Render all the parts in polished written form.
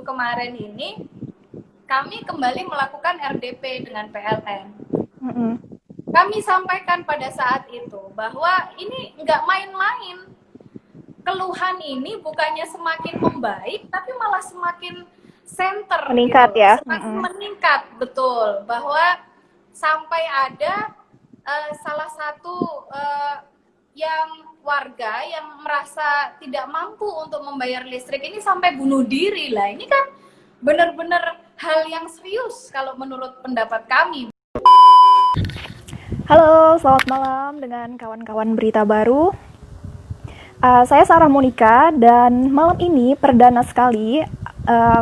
kemarin ini kami kembali melakukan RDP dengan PLN. Kami sampaikan pada saat itu bahwa ini nggak main-main. Keluhan ini bukannya semakin membaik, tapi malah semakin center meningkat gitu, ya. semakin meningkat, betul. Bahwa sampai ada salah satu yang warga yang merasa tidak mampu untuk membayar listrik ini sampai bunuh diri lah. Ini kan benar-benar hal yang serius kalau menurut pendapat kami. Halo, selamat malam dengan kawan-kawan berita baru. Saya Sarah Monika dan malam ini perdana sekali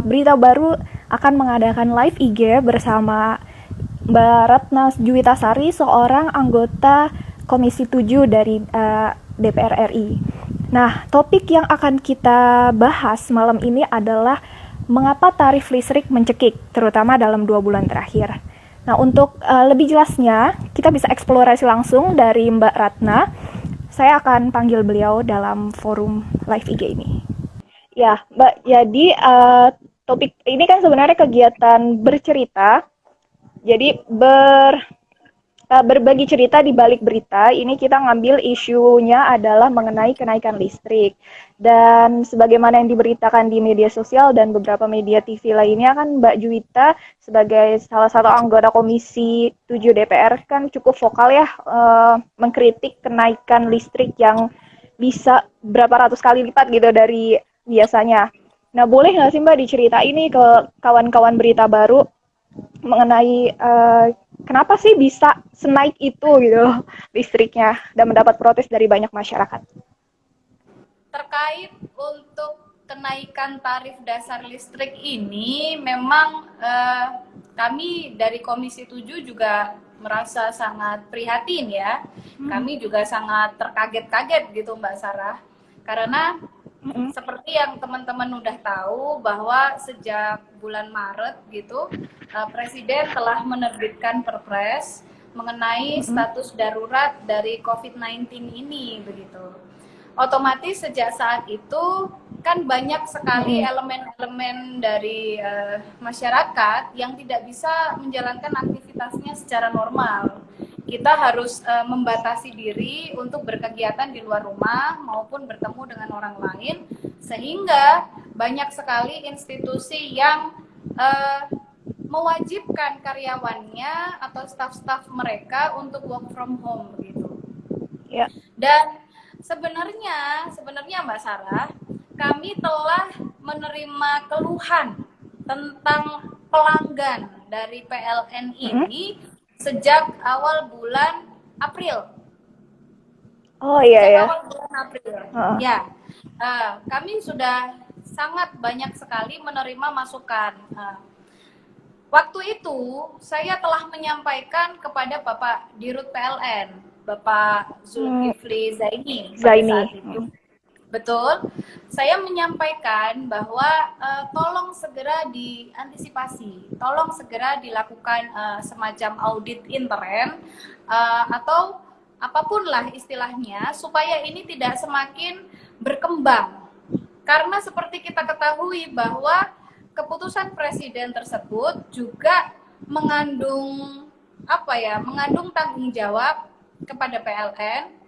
berita baru akan mengadakan live IG bersama Mbak Ratna Juwitasari, seorang anggota Komisi 7 dari DPR RI. Nah, topik yang akan kita bahas malam ini adalah mengapa tarif listrik mencekik, terutama dalam 2 bulan terakhir. Nah, untuk lebih jelasnya, kita bisa eksplorasi langsung dari Mbak Ratna. Saya akan panggil beliau dalam forum live IG ini. Ya, Mbak, jadi topik ini kan sebenarnya kegiatan bercerita. Jadi berbagi cerita di balik berita. Ini kita ngambil isunya adalah mengenai kenaikan listrik. Dan sebagaimana yang diberitakan di media sosial dan beberapa media TV lainnya, kan Mbak Juwita sebagai salah satu anggota Komisi 7 DPR kan cukup vokal ya, mengkritik kenaikan listrik yang bisa berapa ratus kali lipat gitu dari biasanya. Nah, boleh nggak sih Mbak diceritain ini ke kawan-kawan berita baru mengenai kenapa sih bisa senaik itu gitu listriknya dan mendapat protes dari banyak masyarakat? Terkait untuk kenaikan tarif dasar listrik ini memang kami dari Komisi 7 juga merasa sangat prihatin ya. Kami juga sangat terkaget-kaget gitu Mbak Sarah. Karena seperti yang teman-teman udah tahu bahwa sejak bulan Maret gitu Presiden telah menerbitkan Perpres mengenai status darurat dari COVID-19 ini begitu. Otomatis sejak saat itu kan banyak sekali elemen-elemen dari masyarakat yang tidak bisa menjalankan aktivitasnya secara normal. Kita harus membatasi diri untuk berkegiatan di luar rumah maupun bertemu dengan orang lain, sehingga banyak sekali institusi yang mewajibkan karyawannya atau staf-staf mereka untuk work from home begitu. Ya. Dan sebenarnya Mbak Sarah, kami telah menerima keluhan tentang pelanggan dari PLN ini sejak awal bulan April. Oh iya ya. Awal bulan April. Ya, kami sudah sangat banyak sekali menerima masukan. Waktu itu saya telah menyampaikan kepada Bapak Dirut PLN, Bapak Zulkifli Zaini pada saat itu. Betul, saya menyampaikan bahwa tolong segera diantisipasi, tolong segera dilakukan semacam audit intern atau apapun lah istilahnya, supaya ini tidak semakin berkembang. Karena seperti kita ketahui bahwa keputusan Presiden tersebut juga mengandung mengandung tanggung jawab kepada PLN.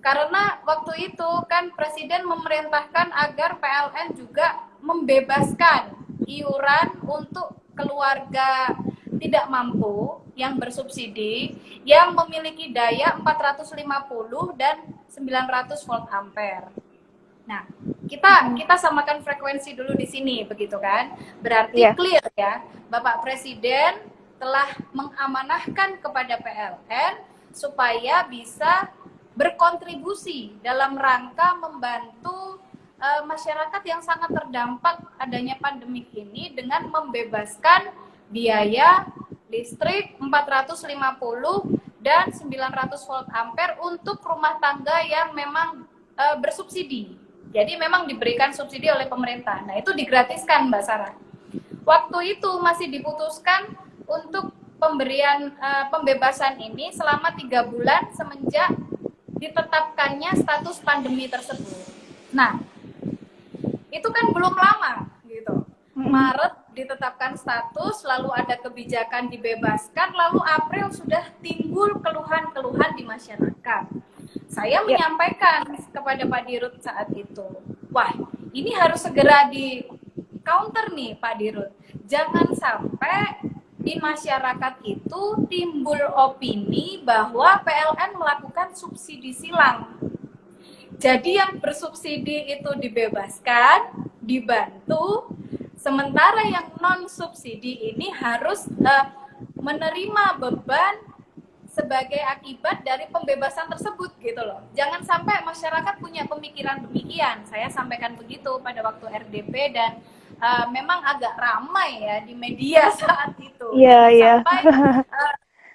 Karena waktu itu kan Presiden memerintahkan agar PLN juga membebaskan iuran untuk keluarga tidak mampu yang bersubsidi yang memiliki daya 450 dan 900 volt ampere. Nah, kita samakan frekuensi dulu di sini begitu kan? Berarti clear ya, Bapak Presiden telah mengamanahkan kepada PLN supaya bisa berkontribusi dalam rangka membantu masyarakat yang sangat terdampak adanya pandemik ini dengan membebaskan biaya listrik 450 dan 900 volt ampere untuk rumah tangga yang memang bersubsidi. Jadi memang diberikan subsidi oleh pemerintah. Nah, itu digratiskan Mbak Sarah. Waktu itu masih diputuskan untuk pemberian pembebasan ini selama 3 bulan semenjak ditetapkannya status pandemi tersebut. Nah, itu kan belum lama gitu. Maret ditetapkan status, lalu ada kebijakan dibebaskan, lalu April sudah timbul keluhan-keluhan di masyarakat. Saya menyampaikan kepada Pak Dirut saat itu, wah ini harus segera di counter nih Pak Dirut. Jangan sampai di masyarakat itu timbul opini bahwa PLN melakukan subsidi silang. Jadi yang bersubsidi itu dibebaskan, dibantu, sementara yang non subsidi ini harus menerima beban sebagai akibat dari pembebasan tersebut gitu loh. Jangan sampai masyarakat punya pemikiran demikian. Saya sampaikan begitu pada waktu RDP dan memang agak ramai ya di media saat itu. Sampai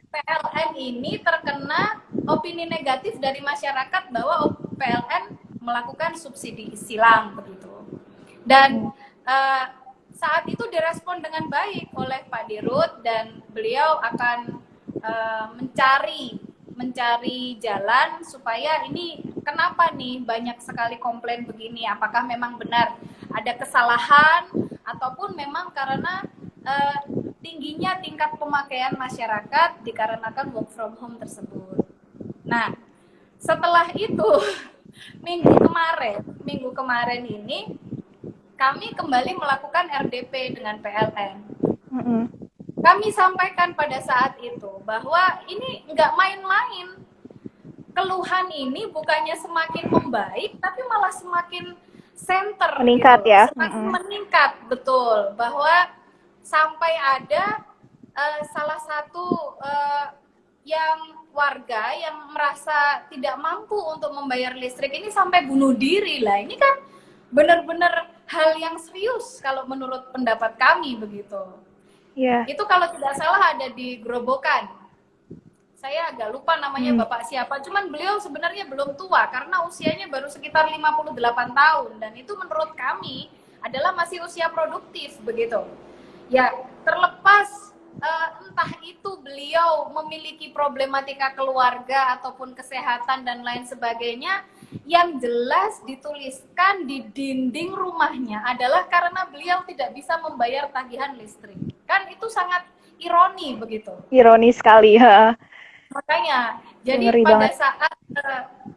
PLN ini terkena opini negatif dari masyarakat bahwa PLN melakukan subsidi silang begitu. Dan saat itu direspon dengan baik oleh Pak Dirut dan beliau akan mencari jalan supaya ini kenapa nih banyak sekali komplain begini, apakah memang benar ada kesalahan ataupun memang karena tingginya tingkat pemakaian masyarakat dikarenakan work from home tersebut. Nah, setelah itu minggu kemarin ini kami kembali melakukan RDP dengan PLN. Kami sampaikan pada saat itu bahwa ini nggak main-main. Keluhan ini bukannya semakin membaik, tapi malah semakin meningkat gitu. Ya. Semakin meningkat, betul. Bahwa sampai ada salah satu yang warga yang merasa tidak mampu untuk membayar listrik ini sampai bunuh diri lah. Ini kan benar-benar hal yang serius kalau menurut pendapat kami begitu. Itu kalau tidak salah ada di Grobogan. Saya agak lupa namanya Bapak siapa, cuman beliau sebenarnya belum tua karena usianya baru sekitar 58 tahun dan itu menurut kami adalah masih usia produktif begitu. Ya, terlepas entah itu beliau memiliki problematika keluarga ataupun kesehatan dan lain sebagainya, yang jelas dituliskan di dinding rumahnya adalah karena beliau tidak bisa membayar tagihan listrik. Kan itu sangat ironi begitu. Ironi sekali ya. Makanya, jadi pada saat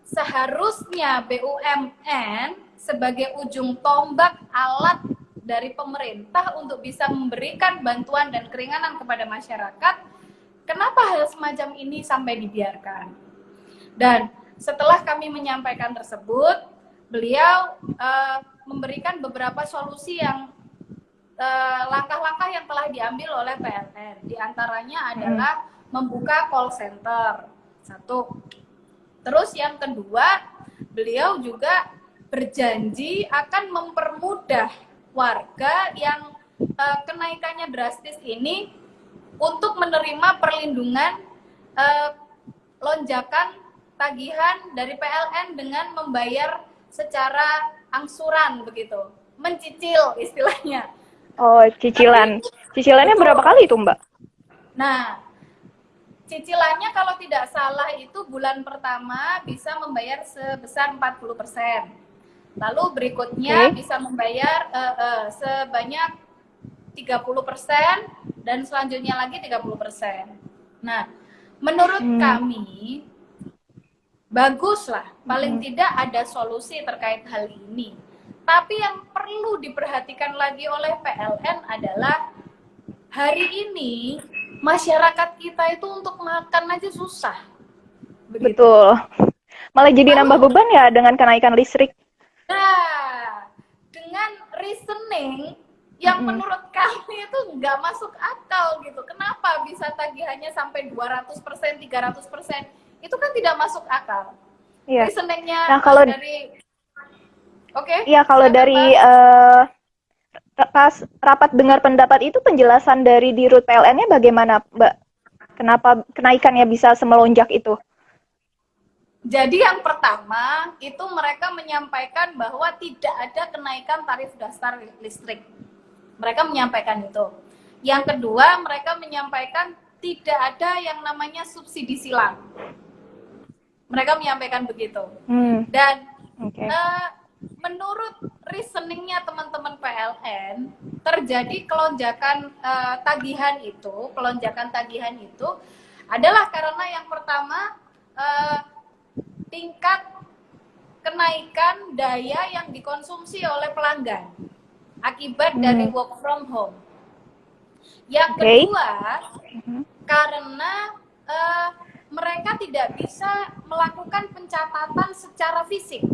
seharusnya BUMN sebagai ujung tombak alat dari pemerintah untuk bisa memberikan bantuan dan keringanan kepada masyarakat, kenapa hal semacam ini sampai dibiarkan? Dan setelah kami menyampaikan tersebut, beliau memberikan beberapa solusi yang langkah-langkah yang telah diambil oleh PLN. Di antaranya adalah membuka call center, satu. Terus yang kedua, beliau juga berjanji akan mempermudah warga yang kenaikannya drastis ini untuk menerima perlindungan lonjakan tagihan dari PLN dengan membayar secara angsuran begitu, mencicil istilahnya. Oh, cicilan. Cicilannya betul. Berapa kali itu, Mbak? Nah, cicilannya kalau tidak salah itu bulan pertama bisa membayar sebesar 40%. Lalu berikutnya bisa membayar sebanyak 30% dan selanjutnya lagi 30%. Nah, menurut kami baguslah, paling tidak ada solusi terkait hal ini. Tapi yang perlu diperhatikan lagi oleh PLN adalah hari ini masyarakat kita itu untuk makan aja susah. Begitu. Betul. Malah jadi nambah beban ya dengan kenaikan listrik. Nah, dengan reasoning yang menurut kami itu nggak masuk akal gitu. Kenapa bisa tagihannya sampai 200%, 300%? Itu kan tidak masuk akal. Iya. Reasoningnya nah, kalau dari Iya, kalau dari pas rapat dengar pendapat itu penjelasan dari Dirut PLN-nya bagaimana, Mbak? Kenapa kenaikannya bisa semelonjak itu? Jadi yang pertama itu mereka menyampaikan bahwa tidak ada kenaikan tarif dasar listrik. Mereka menyampaikan itu. Yang kedua, mereka menyampaikan tidak ada yang namanya subsidi silang. Mereka menyampaikan begitu. Dan menurut reasoningnya teman-teman PLN, terjadi pelonjakan tagihan itu adalah karena yang pertama tingkat kenaikan daya yang dikonsumsi oleh pelanggan akibat dari work from home. Yang kedua, karena mereka tidak bisa melakukan pencatatan secara fisik.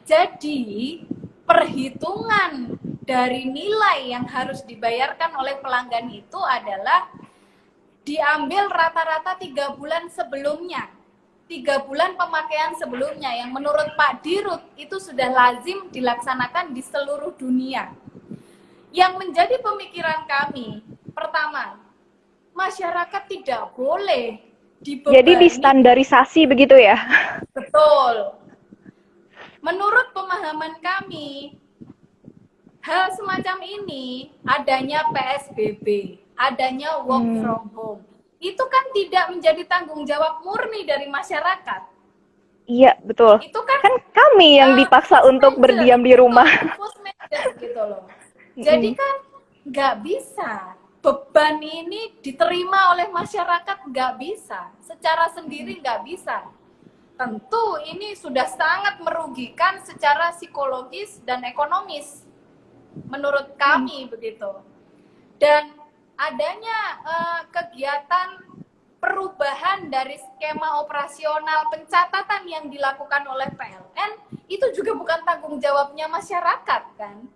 Jadi, perhitungan dari nilai yang harus dibayarkan oleh pelanggan itu adalah diambil rata-rata 3 bulan sebelumnya. 3 bulan pemakaian sebelumnya yang menurut Pak Dirut itu sudah lazim dilaksanakan di seluruh dunia. Yang menjadi pemikiran kami, pertama, masyarakat tidak boleh dibebani. Jadi distandarisasi begitu ya? Betul. Menurut pemahaman kami, hal semacam ini, adanya PSBB, adanya work from home, itu kan tidak menjadi tanggung jawab murni dari masyarakat. Iya, betul. Itu kan kami yang dipaksa untuk berdiam di rumah. Gitu loh. Jadi kan nggak bisa. Beban ini diterima oleh masyarakat, nggak bisa. Secara sendiri nggak bisa. Tentu ini sudah sangat merugikan secara psikologis dan ekonomis. Menurut kami begitu. Dan adanya kegiatan perubahan dari skema operasional pencatatan yang dilakukan oleh PLN itu juga bukan tanggung jawabnya masyarakat kan.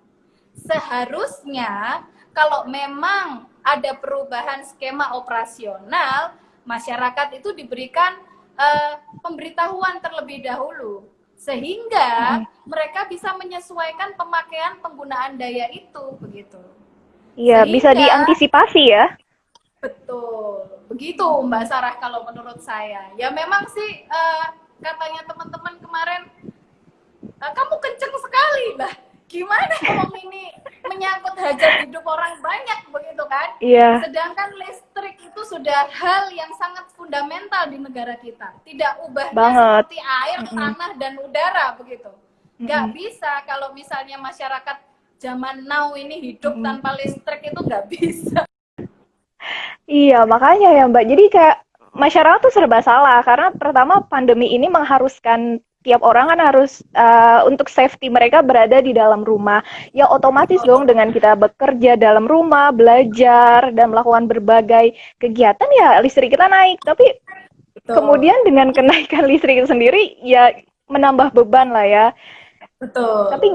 Seharusnya kalau memang ada perubahan skema operasional, masyarakat itu diberikan pemberitahuan terlebih dahulu sehingga mereka bisa menyesuaikan pemakaian penggunaan daya itu begitu. Iya, bisa diantisipasi ya. Betul, begitu Mbak Sarah kalau menurut saya. Ya memang sih katanya teman-teman kemarin, kamu kenceng sekali lah. Gimana ngomong ini menyangkut hajat hidup orang banyak begitu kan? Iya. Sedangkan listrik itu sudah hal yang sangat fundamental di negara kita. Tidak ubahnya seperti air, tanah, dan udara begitu. Nggak bisa kalau misalnya masyarakat zaman now ini hidup tanpa listrik itu nggak bisa. Iya, makanya ya Mbak. Jadi kayak masyarakat tuh serba salah karena pertama pandemi ini mengharuskan tiap orang kan harus untuk safety mereka berada di dalam rumah. Ya otomatis dong dengan kita bekerja dalam rumah, belajar dan melakukan berbagai kegiatan ya listrik kita naik. Tapi kemudian dengan kenaikan listrik itu sendiri ya menambah beban lah ya. Betul. Tapi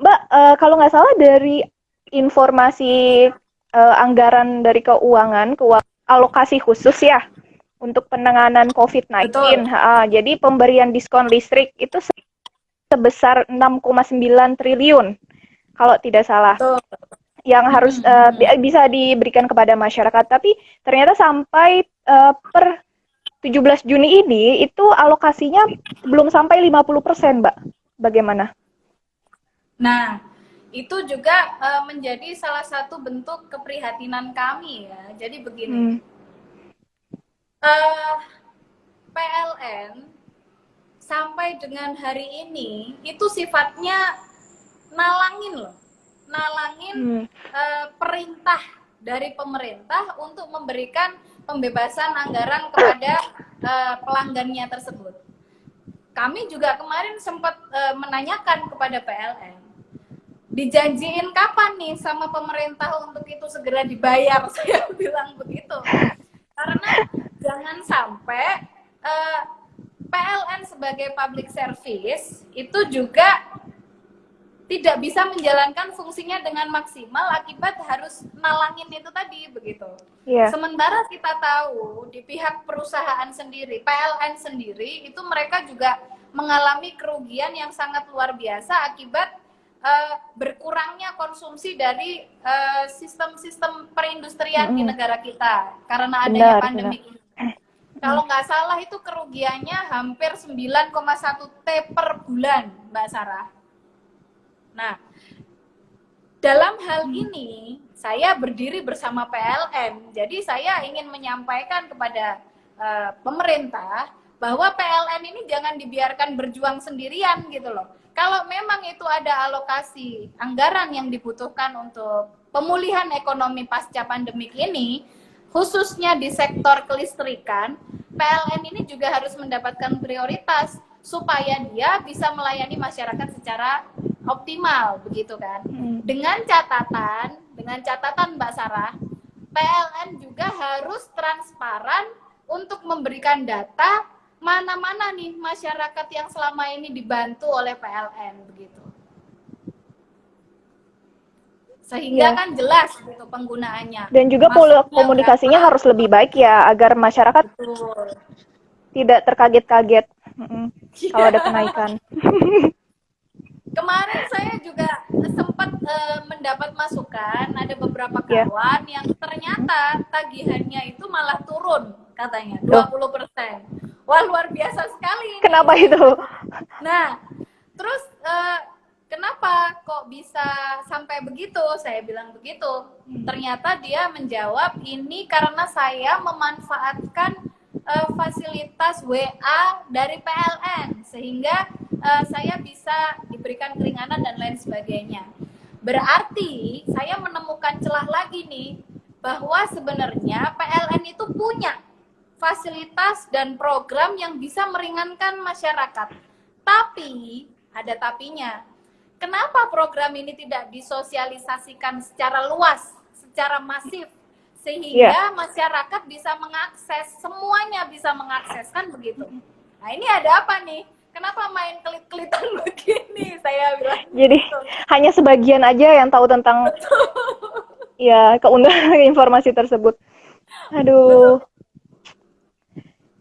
Mbak kalau nggak salah dari informasi anggaran dari keuangan alokasi khusus ya untuk penanganan COVID-19. Jadi pemberian diskon listrik itu sebesar 6,9 triliun kalau tidak salah. Betul. Yang harus bisa diberikan kepada masyarakat. Tapi ternyata sampai per 17 Juni ini itu alokasinya belum sampai 50%, Mbak. Bagaimana? Nah, itu juga menjadi salah satu bentuk keprihatinan kami ya. Jadi begini, PLN sampai dengan hari ini itu sifatnya nalangin perintah dari pemerintah untuk memberikan pembebasan anggaran kepada pelanggannya tersebut. Kami juga kemarin sempat menanyakan kepada PLN, dijanjiin kapan nih sama pemerintah untuk itu segera dibayar? Saya bilang begitu. Karena jangan sampai PLN sebagai public service itu juga tidak bisa menjalankan fungsinya dengan maksimal akibat harus nalangin itu tadi begitu. Yeah. Sementara kita tahu di pihak perusahaan sendiri, PLN sendiri itu mereka juga mengalami kerugian yang sangat luar biasa akibat berkurangnya konsumsi dari sistem-sistem perindustrian di negara kita karena adanya pandemi ini. Kalau nggak salah itu kerugiannya hampir 9,1 T per bulan, Mbak Sarah. Nah, dalam hal ini saya berdiri bersama PLN. Jadi saya ingin menyampaikan kepada pemerintah bahwa PLN ini jangan dibiarkan berjuang sendirian gitu loh. kalau memang itu ada alokasi anggaran yang dibutuhkan untuk pemulihan ekonomi pasca pandemik ini, khususnya di sektor kelistrikan, PLN ini juga harus mendapatkan prioritas supaya dia bisa melayani masyarakat secara optimal, begitu kan? Dengan catatan Mbak Sarah, PLN juga harus transparan untuk memberikan data mana-mana nih masyarakat yang selama ini dibantu oleh PLN begitu. Sehingga kan jelas gitu penggunaannya. Dan juga komunikasinya berapa. harus lebih baik ya, agar masyarakat Betul. tidak terkaget-kaget kalau ada kenaikan. Kemarin saya juga sempat mendapat masukan, ada beberapa kawan yang ternyata tagihannya itu malah turun katanya, 20%. Wah, luar biasa sekali. Kenapa itu? Nah, terus kenapa kok bisa sampai begitu? Saya bilang begitu. Ternyata dia menjawab, ini karena saya memanfaatkan fasilitas WA dari PLN sehingga saya bisa diberikan keringanan dan lain sebagainya. Berarti saya menemukan celah lagi nih bahwa sebenarnya PLN itu punya fasilitas dan program yang bisa meringankan masyarakat. Tapi ada tapinya. Kenapa program ini tidak disosialisasikan secara luas, secara masif, sehingga masyarakat bisa mengakses, semuanya bisa mengakses, kan begitu. Nah, ini ada apa nih? Kenapa main kelit-kelitan begini? Saya bilang. Jadi hanya sebagian aja yang tahu tentang ya keunggulan informasi tersebut. Aduh.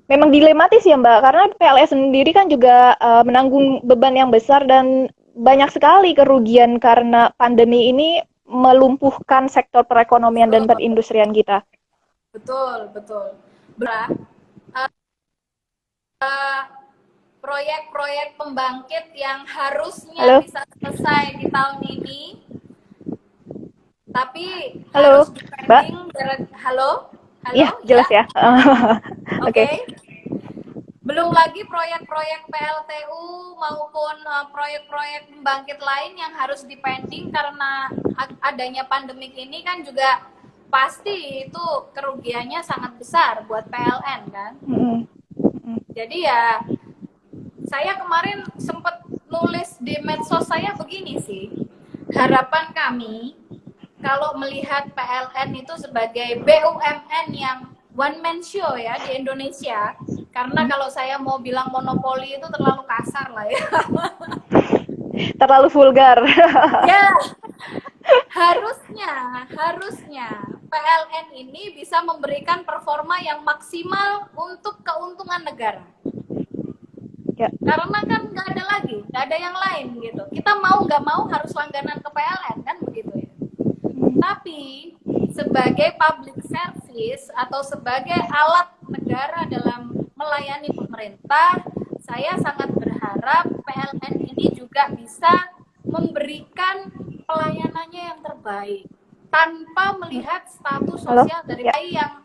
Memang dilematis ya Mbak, karena PLS sendiri kan juga menanggung beban yang besar dan banyak sekali kerugian karena pandemi ini melumpuhkan sektor perekonomian dan perindustrian kita. Betul. Proyek-proyek pembangkit yang harusnya bisa selesai di tahun ini, tapi harus dipending. Halo? Iya, jelas ya. Oke. Belum lagi proyek-proyek PLTU maupun proyek-proyek pembangkit lain yang harus dipending karena adanya pandemik ini kan juga pasti itu kerugiannya sangat besar buat PLN kan. Jadi ya saya kemarin sempat nulis di medsos saya begini sih, harapan kami kalau melihat PLN itu sebagai BUMN yang one man show ya di Indonesia, karena kalau saya mau bilang monopoli itu terlalu kasar lah ya. Terlalu vulgar. Ya, harusnya PLN ini bisa memberikan performa yang maksimal untuk keuntungan negara. Ya. Karena kan nggak ada yang lain gitu. Kita mau nggak mau harus langganan ke PLN kan begitu ya. Tapi sebagai public service atau sebagai alat negara dalam melayani pemerintah, saya sangat berharap PLN ini juga bisa memberikan pelayanannya yang terbaik tanpa melihat status sosial dari yang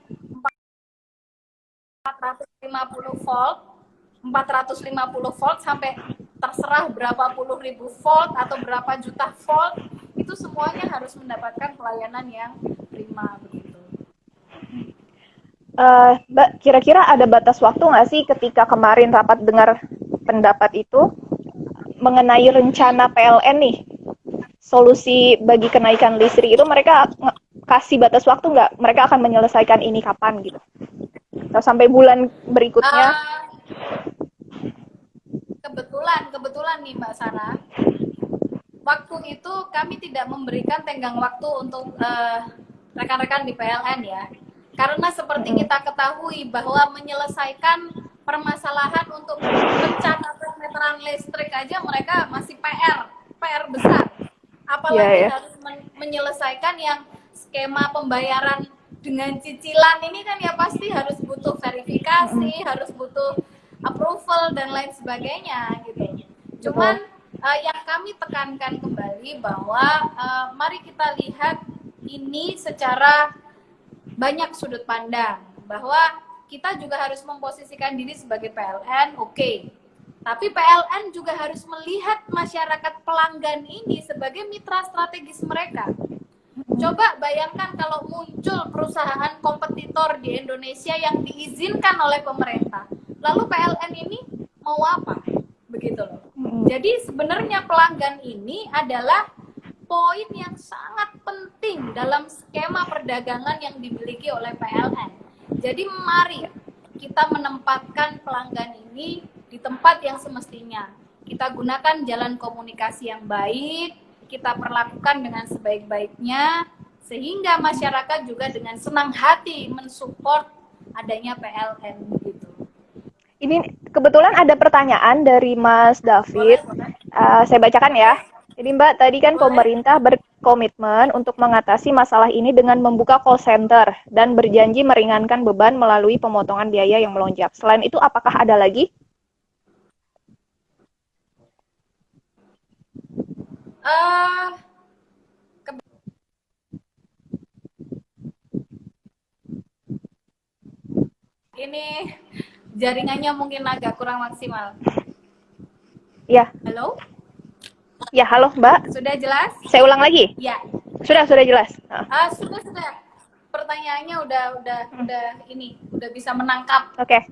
450 volt sampai terserah berapa puluh ribu volt atau berapa juta volt, itu semuanya harus mendapatkan pelayanan yang prima begitu. Mbak, kira-kira ada batas waktu nggak sih ketika kemarin rapat dengar pendapat itu mengenai rencana PLN nih, solusi bagi kenaikan listrik itu mereka kasih batas waktu nggak? Mereka akan menyelesaikan ini kapan gitu? Atau sampai bulan berikutnya? Kebetulan nih Mbak Sarah, waktu itu kami tidak memberikan tenggang waktu untuk rekan-rekan di PLN ya, karena seperti kita ketahui bahwa menyelesaikan permasalahan untuk mencatatkan meteran listrik aja mereka masih PR besar, apalagi harus menyelesaikan yang skema pembayaran dengan cicilan ini kan ya pasti harus butuh verifikasi, harus butuh approval dan lain sebagainya gitu. Cuman yang kami tekankan kembali bahwa mari kita lihat ini secara banyak sudut pandang, bahwa kita juga harus memposisikan diri sebagai PLN, oke. Tapi PLN juga harus melihat masyarakat pelanggan ini sebagai mitra strategis mereka. Coba bayangkan kalau muncul perusahaan kompetitor di Indonesia yang diizinkan oleh pemerintah. Lalu PLN ini mau apa? Begitu loh. Jadi sebenarnya pelanggan ini adalah poin yang sangat penting dalam skema perdagangan yang dimiliki oleh PLN. Jadi mari kita menempatkan pelanggan ini di tempat yang semestinya. Kita gunakan jalan komunikasi yang baik, kita perlakukan dengan sebaik-baiknya, sehingga masyarakat juga dengan senang hati mensupport adanya PLN gitu. Ini kebetulan ada pertanyaan dari Mas David. Saya bacakan ya. Jadi Mbak, tadi kan pemerintah berkomitmen untuk mengatasi masalah ini dengan membuka call center dan berjanji meringankan beban melalui pemotongan biaya yang melonjak. Selain itu, apakah ada lagi? Ini jaringannya mungkin agak kurang maksimal. Ya. Halo? Ya, halo Mbak. Sudah jelas? Saya ulang lagi. Ya. Sudah jelas. Sudah. Pertanyaannya udah bisa menangkap. Oke.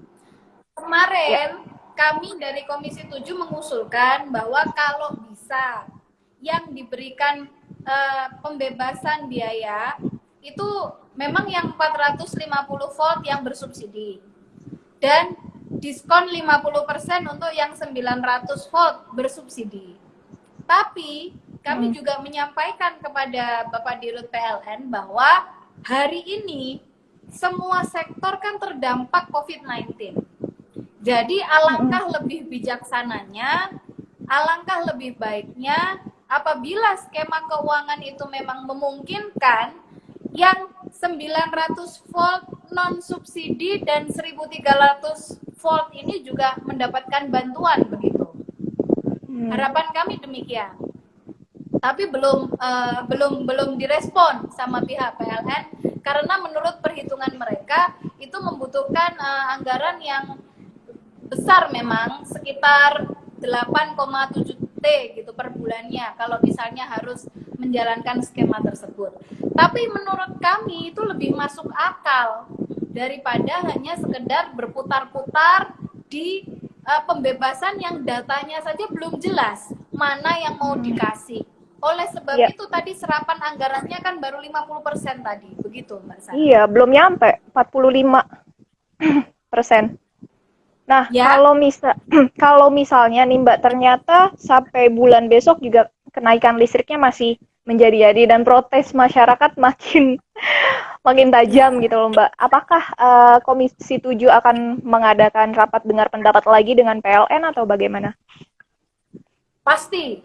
Kemarin kami dari Komisi 7 mengusulkan bahwa kalau bisa yang diberikan pembebasan biaya itu memang yang 450 volt yang bersubsidi dan diskon 50% untuk yang 900 volt bersubsidi. Tapi kami juga menyampaikan kepada Bapak Dirut PLN bahwa hari ini semua sektor kan terdampak COVID-19. Jadi alangkah lebih bijaksananya, alangkah lebih baiknya apabila skema keuangan itu memang memungkinkan yang 900 volt non subsidi dan 1300 volt ini juga mendapatkan bantuan begitu. Harapan kami demikian. Tapi belum direspon sama pihak PLN karena menurut perhitungan mereka itu membutuhkan anggaran yang besar memang sekitar 8,7 T gitu per bulannya kalau misalnya harus menjalankan skema tersebut. Tapi menurut kami itu lebih masuk akal daripada hanya sekedar berputar-putar di pembebasan yang datanya saja belum jelas mana yang mau dikasih. Oleh sebab itu tadi serapan anggarannya kan baru 50% tadi, begitu Mbak Sarah? Iya, belum nyampe 45%. Nah, kalau misalnya nih Mbak, ternyata sampai bulan besok juga kenaikan listriknya masih menjadi-jadi dan protes masyarakat makin tajam gitu loh Mbak. Apakah Komisi 7 akan mengadakan rapat dengar pendapat lagi dengan PLN atau bagaimana? Pasti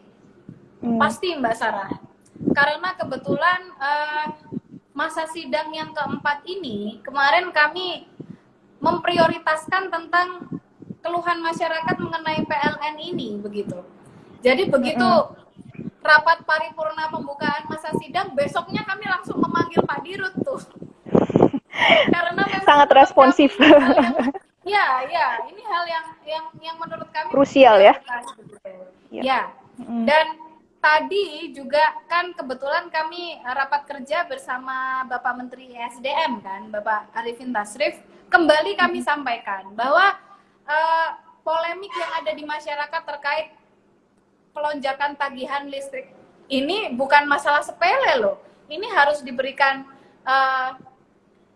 Mbak Sarah. Karena kebetulan masa sidang yang keempat ini kemarin kami memprioritaskan tentang keluhan masyarakat mengenai PLN ini begitu. Jadi begitu rapat paripurna pembukaan masa sidang, besoknya kami langsung memanggil Pak Dirut tuh. Karena memang sangat responsif. Ini hal yang menurut kami krusial ya. Dan tadi juga kan kebetulan kami rapat kerja bersama Bapak Menteri SDM kan, Bapak Arifin Tasrif. Kembali kami sampaikan bahwa polemik yang ada di masyarakat terkait pelonjakan tagihan listrik ini bukan masalah sepele loh. Ini harus diberikan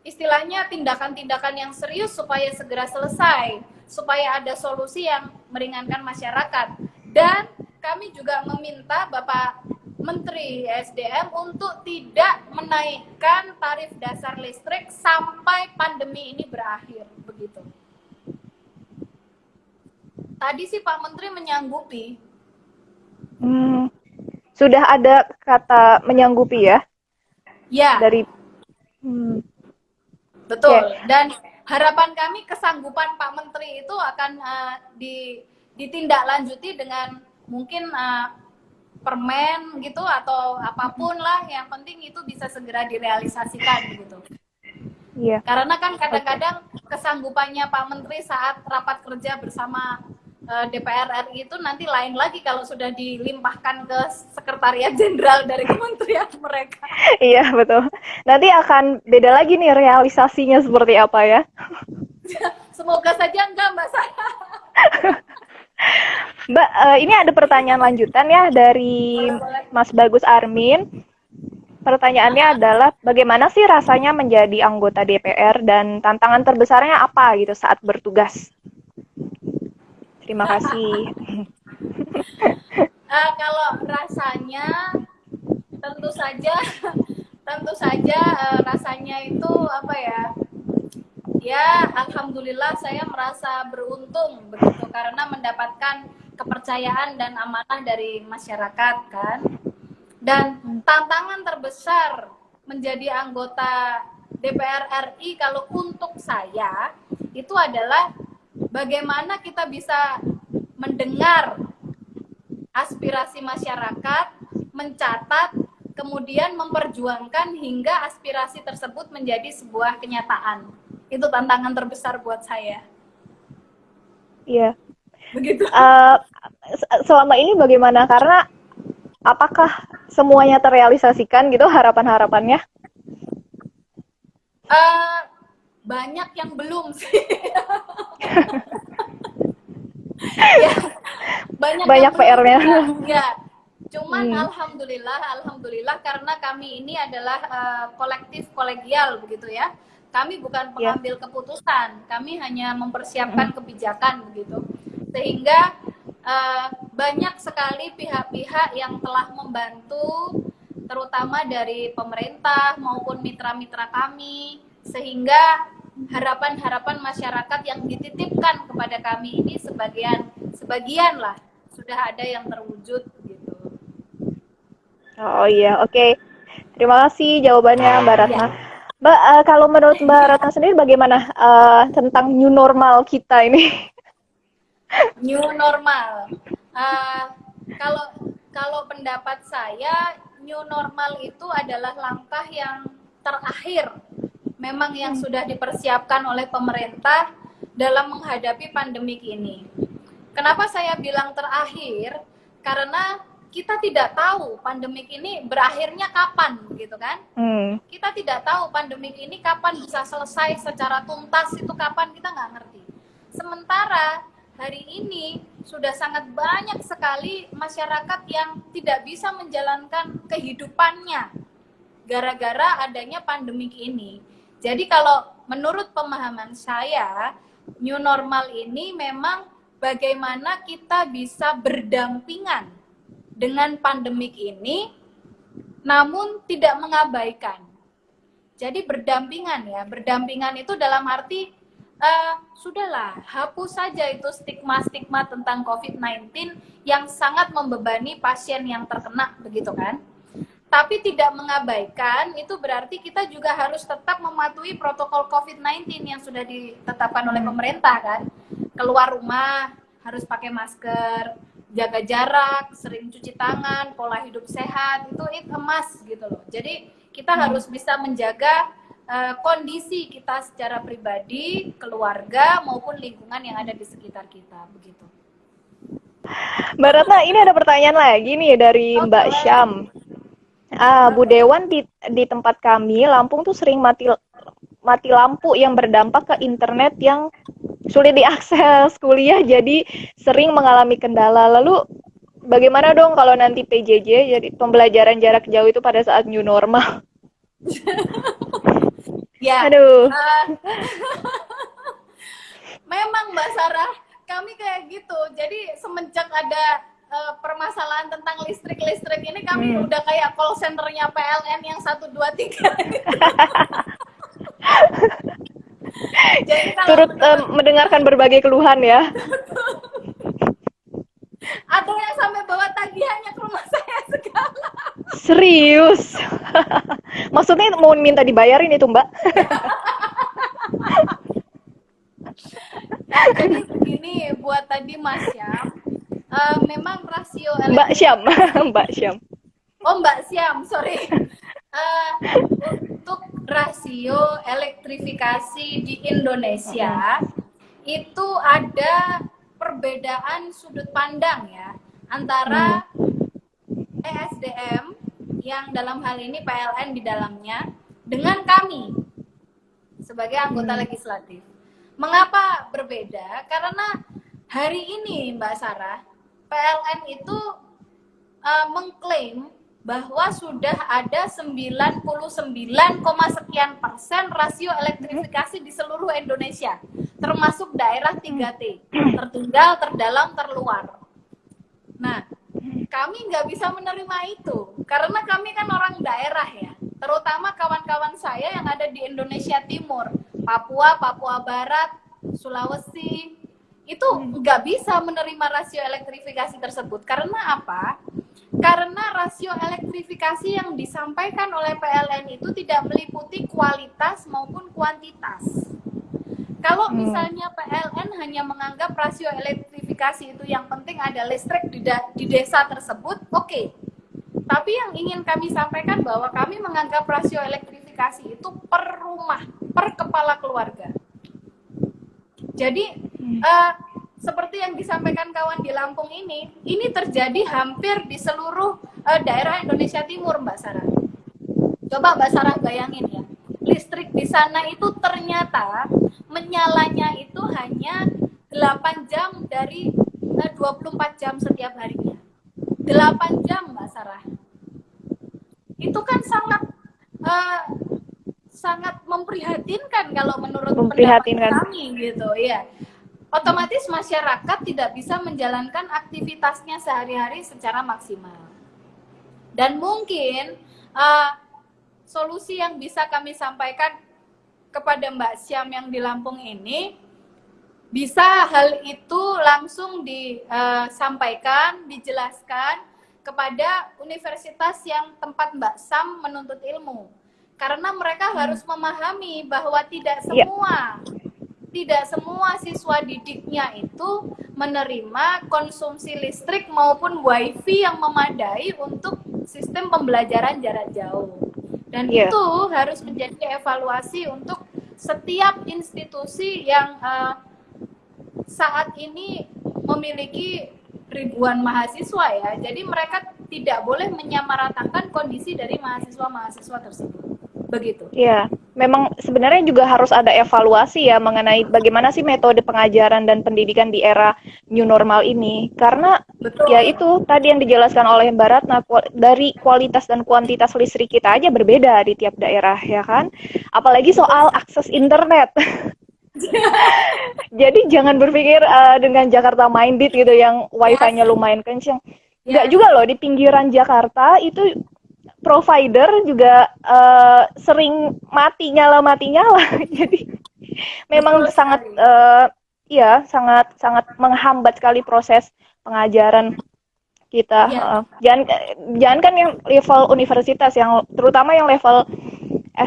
istilahnya tindakan-tindakan yang serius supaya segera selesai, supaya ada solusi yang meringankan masyarakat. Dan kami juga meminta Bapak Menteri SDM untuk tidak menaikkan tarif dasar listrik sampai pandemi ini berakhir, begitu. Tadi sih Pak Menteri menyanggupi. Sudah ada kata menyanggupi ya? Ya. Dari betul. Dan harapan kami kesanggupan Pak Menteri itu akan ditindaklanjuti dengan mungkin permen gitu atau apapun lah, yang penting itu bisa segera direalisasikan gitu. Iya. Karena kan kadang-kadang kesanggupannya Pak Menteri saat rapat kerja bersama DPR RI itu nanti lain lagi kalau sudah dilimpahkan ke Sekretariat Jenderal dari kementerian mereka. Iya, betul. Nanti akan beda lagi nih realisasinya seperti apa ya. Semoga saja enggak, Mbak Sarah. Mbak, ini ada pertanyaan lanjutan ya dari Boleh-boleh. Mas Bagus Armin. Pertanyaannya adalah bagaimana sih rasanya menjadi anggota DPR dan tantangan terbesarnya apa gitu saat bertugas? Terima kasih. Kalau rasanya tentu saja rasanya itu apa ya? Ya, alhamdulillah saya merasa beruntung begitu karena mendapatkan kepercayaan dan amanah dari masyarakat kan. Dan tantangan terbesar menjadi anggota DPR RI kalau untuk saya itu adalah bagaimana kita bisa mendengar aspirasi masyarakat, mencatat, kemudian memperjuangkan hingga aspirasi tersebut menjadi sebuah kenyataan. Itu tantangan terbesar buat saya. Iya. Begitu. Selama ini bagaimana? Karena apakah semuanya terrealisasikan gitu harapan-harapannya? Banyak yang belum sih. Ya, banyak yang PR-nya. Ya, cuman alhamdulillah karena kami ini adalah kolektif kolegial begitu ya. Kami bukan pengambil keputusan, kami hanya mempersiapkan kebijakan begitu. Sehingga banyak sekali pihak-pihak yang telah membantu, terutama dari pemerintah maupun mitra-mitra kami, sehingga harapan-harapan masyarakat yang dititipkan kepada kami ini sebagian lah sudah ada yang terwujud gitu. Oh iya, oke. Terima kasih jawabannya Mbak Ratna. Mbak, kalau menurut Mbak Ratna sendiri bagaimana tentang new normal kita ini? New normal. Kalau pendapat saya, new normal itu adalah langkah yang terakhir memang yang sudah dipersiapkan oleh pemerintah dalam menghadapi pandemik ini. Kenapa saya bilang terakhir? Karena kita tidak tahu pandemik ini berakhirnya kapan, gitu kan? Kita tidak tahu pandemik ini kapan bisa selesai secara tuntas, itu kapan kita nggak ngerti. Sementara hari ini sudah sangat banyak sekali masyarakat yang tidak bisa menjalankan kehidupannya gara-gara adanya pandemik ini. Jadi kalau menurut pemahaman saya, new normal ini memang bagaimana kita bisa berdampingan dengan pandemik ini, namun tidak mengabaikan. Jadi berdampingan ya, berdampingan itu dalam arti sudahlah, hapus saja itu stigma-stigma tentang COVID-19 yang sangat membebani pasien yang terkena, begitu kan? Tapi tidak mengabaikan, itu berarti kita juga harus tetap mematuhi protokol COVID-19 yang sudah ditetapkan oleh pemerintah kan. Keluar rumah harus pakai masker, jaga jarak, sering cuci tangan, pola hidup sehat, itu emas gitu loh. Jadi kita harus bisa menjaga kondisi kita secara pribadi, keluarga, maupun lingkungan yang ada di sekitar kita, begitu. Mbak Ratna, ini ada pertanyaan lagi nih dari Mbak Syam. Bu Dewan di tempat kami, Lampung tuh sering mati lampu yang berdampak ke internet yang sulit diakses kuliah, jadi sering mengalami kendala. Lalu bagaimana dong kalau nanti PJJ, jadi pembelajaran jarak jauh itu pada saat new normal? Ya. Aduh. Memang Mbak Sarah, kami kayak gitu. Jadi semenjak ada permasalahan tentang listrik ini kami udah kayak call centernya PLN yang 1, 2, 3 gitu. Jadi turut mendengarkan berbagai keluhan ya. Ada yang sampai bawa tagihannya ke rumah saya segala. Serius? Maksudnya mau minta dibayarin itu Mbak? Jadi begini buat tadi Mas Syam, memang rasio Mbak Syam, Mbak Syam. Oh Mbak Syam, sorry. Untuk rasio elektrifikasi di Indonesia itu ada per perbedaan sudut pandang ya antara ESDM yang dalam hal ini PLN di dalamnya dengan kami sebagai anggota legislatif. Mengapa berbeda? Karena hari ini Mbak Sarah, PLN itu mengklaim bahwa sudah ada 99, sekian persen rasio elektrifikasi di seluruh Indonesia, termasuk daerah 3T, tertinggal, terdalam, terluar. Nah, kami nggak bisa menerima itu, karena kami kan orang daerah ya, terutama kawan-kawan saya yang ada di Indonesia Timur, Papua, Papua Barat, Sulawesi, itu nggak bisa menerima rasio elektrifikasi tersebut. Karena apa? Karena rasio elektrifikasi yang disampaikan oleh PLN itu tidak meliputi kualitas maupun kuantitas. Kalau misalnya PLN hanya menganggap rasio elektrifikasi itu yang penting ada listrik di desa tersebut, oke. Tapi yang ingin kami sampaikan bahwa kami menganggap rasio elektrifikasi itu per rumah, per kepala keluarga. Jadi seperti yang disampaikan kawan di Lampung ini terjadi hampir di seluruh daerah Indonesia Timur, Mbak Sarah. Coba Mbak Sarah bayangin ya, listrik di sana itu ternyata menyalanya itu hanya 8 jam dari 24 jam setiap harinya. 8 jam, Mbak Sarah. Itu kan sangat memprihatinkan kalau menurut pendapat kami gitu ya. Otomatis masyarakat tidak bisa menjalankan aktivitasnya sehari-hari secara maksimal. Dan mungkin solusi yang bisa kami sampaikan kepada Mbak Syam yang di Lampung ini, bisa hal itu langsung disampaikan, dijelaskan kepada universitas yang tempat Mbak Syam menuntut ilmu. Karena mereka harus memahami bahwa tidak semua siswa didiknya itu menerima konsumsi listrik maupun wifi yang memadai untuk sistem pembelajaran jarak jauh. Dan itu harus menjadi evaluasi untuk setiap institusi yang saat ini memiliki ribuan mahasiswa ya. Jadi mereka tidak boleh menyamaratakan kondisi dari mahasiswa-mahasiswa tersebut. Begitu. Ya, memang sebenarnya juga harus ada evaluasi ya mengenai bagaimana sih metode pengajaran dan pendidikan di era new normal ini. Karena ya itu tadi yang dijelaskan oleh Mbak Ratna, dari kualitas dan kuantitas listrik kita aja berbeda di tiap daerah ya kan. Apalagi soal akses internet. Jadi jangan berpikir dengan Jakarta minded gitu yang wifi-nya lumayan kenceng. Enggak juga loh, di pinggiran Jakarta itu provider juga sering mati nyala. Jadi memang sangat sangat menghambat sekali proses pengajaran kita. Jangan kan yang level universitas, yang terutama yang level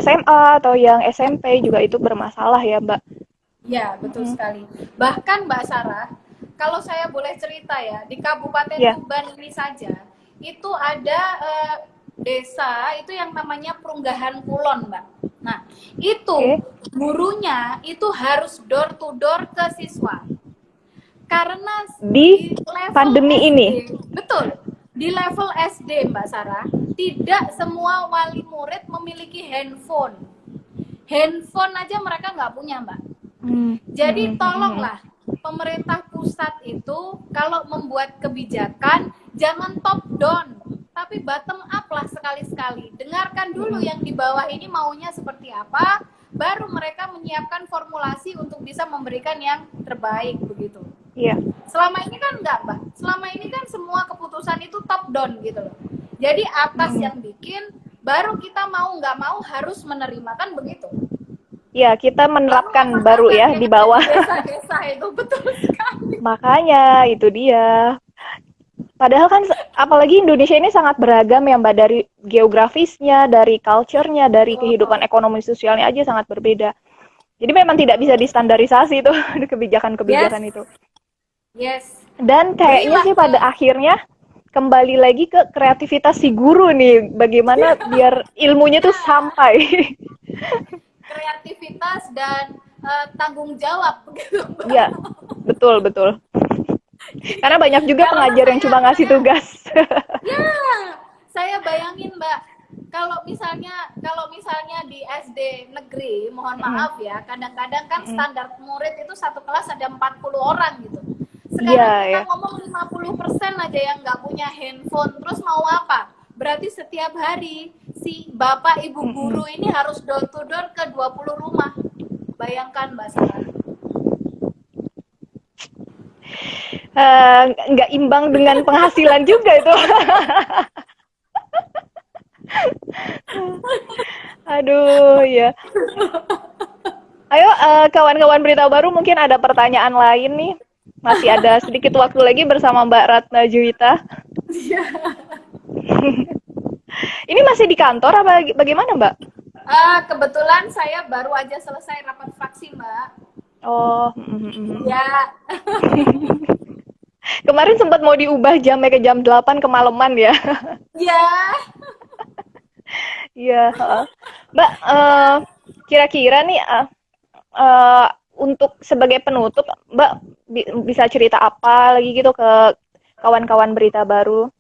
SMA atau yang SMP juga itu bermasalah ya, Mbak. Ya, betul sekali. Bahkan Mbak Sarah, kalau saya boleh cerita ya, di Kabupaten Tuban ini saja itu ada desa itu yang namanya Perunggahan Kulon, Mbak. Nah, itu gurunya itu harus door to door ke siswa. Karena di level pandemi SD, ini. Betul. Di level SD, Mbak Sarah, tidak semua wali murid memiliki handphone. Handphone aja mereka nggak punya, Mbak. Jadi tolonglah pemerintah pusat itu kalau membuat kebijakan jangan top down, tapi bottom up lah sekali-sekali. Dengarkan dulu yang di bawah ini maunya seperti apa, baru mereka menyiapkan formulasi untuk bisa memberikan yang terbaik begitu. Iya. Selama ini kan enggak, Mbak. Selama ini kan semua keputusan itu top down gitu loh. Jadi atas yang bikin, baru kita mau nggak mau harus menerima, kan begitu. Ya, kita menerapkan baru ya di bawah. Desa-desa itu betul sekali. Makanya itu dia. Padahal kan apalagi Indonesia ini sangat beragam ya Mbak, dari geografisnya, dari culture-nya, dari kehidupan ekonomi sosialnya aja sangat berbeda. Jadi memang tidak bisa distandarisasi itu kebijakan-kebijakan itu. Yes. Dan kayaknya sih pada akhirnya kembali lagi ke kreativitas si guru nih, bagaimana biar ilmunya tuh sampai. Kreativitas dan tanggung jawab begitu. Iya, betul. Karena banyak juga Kalau pengajar yang cuma ngasih saya tugas. ya, saya bayangin Mbak, kalau misalnya di SD negeri, mohon Mm. maaf ya, kadang-kadang kan Mm. standar murid itu satu kelas ada 40 orang gitu. Iya, Sekarang kita ya. ngomong 50% aja yang nggak punya handphone, terus mau apa? Berarti setiap hari si Bapak Ibu Mm-mm. guru ini harus door to door ke 20 rumah. Bayangkan Mbak Sarah. Nggak imbang dengan penghasilan juga itu. Aduh, ya. Ayo, kawan-kawan berita baru mungkin ada pertanyaan lain nih. Masih ada sedikit waktu lagi bersama Mbak Ratna Juwita. Ini masih di kantor apa bagaimana, Mbak? Kebetulan saya baru aja selesai rapat fraksi Mbak. Oh, Ya, kemarin sempat mau diubah jamnya ke jam 8 kemalaman ya. ya, Iya, heeh. Mbak, ya. kira-kira nih eh, untuk sebagai penutup, Mbak bisa cerita apa lagi gitu ke kawan-kawan berita baru?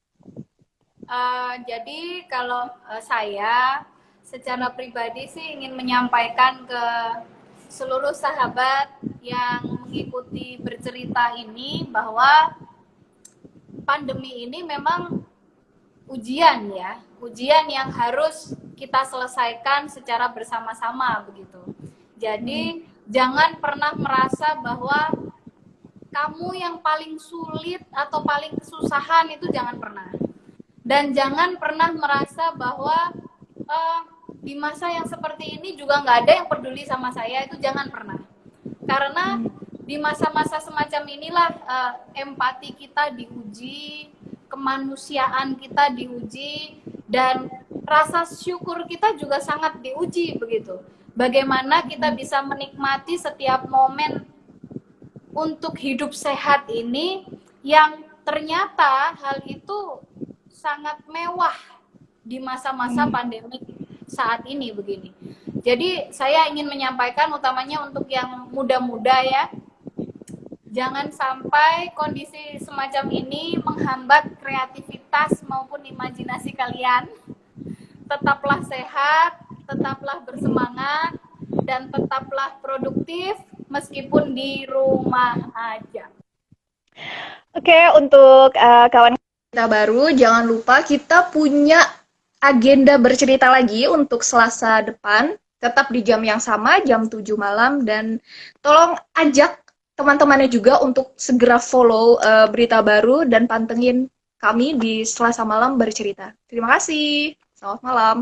Jadi kalau saya secara pribadi sih ingin menyampaikan ke seluruh sahabat yang mengikuti bercerita ini bahwa pandemi ini memang ujian ya, ujian yang harus kita selesaikan secara bersama-sama begitu. Jadi jangan pernah merasa bahwa kamu yang paling sulit atau paling kesusahan, itu jangan pernah. Dan jangan pernah merasa bahwa uh, di masa yang seperti ini juga nggak ada yang peduli sama saya, itu jangan pernah. Karena di masa-masa semacam inilah empati kita diuji, kemanusiaan kita diuji, dan rasa syukur kita juga sangat diuji begitu. Bagaimana kita bisa menikmati setiap momen untuk hidup sehat ini, yang ternyata hal itu sangat mewah di masa-masa pandemi saat ini begini. Jadi saya ingin menyampaikan utamanya untuk yang muda-muda ya, jangan sampai kondisi semacam ini menghambat kreativitas maupun imajinasi kalian. Tetaplah sehat, tetaplah bersemangat, dan tetaplah produktif meskipun di rumah aja. Oke, untuk kawan kita baru, jangan lupa kita punya agenda bercerita lagi untuk Selasa depan. Tetap di jam yang sama, jam 7 malam. Dan tolong ajak teman-temannya juga untuk segera follow berita baru dan pantengin kami di Selasa malam bercerita. Terima kasih. Selamat malam.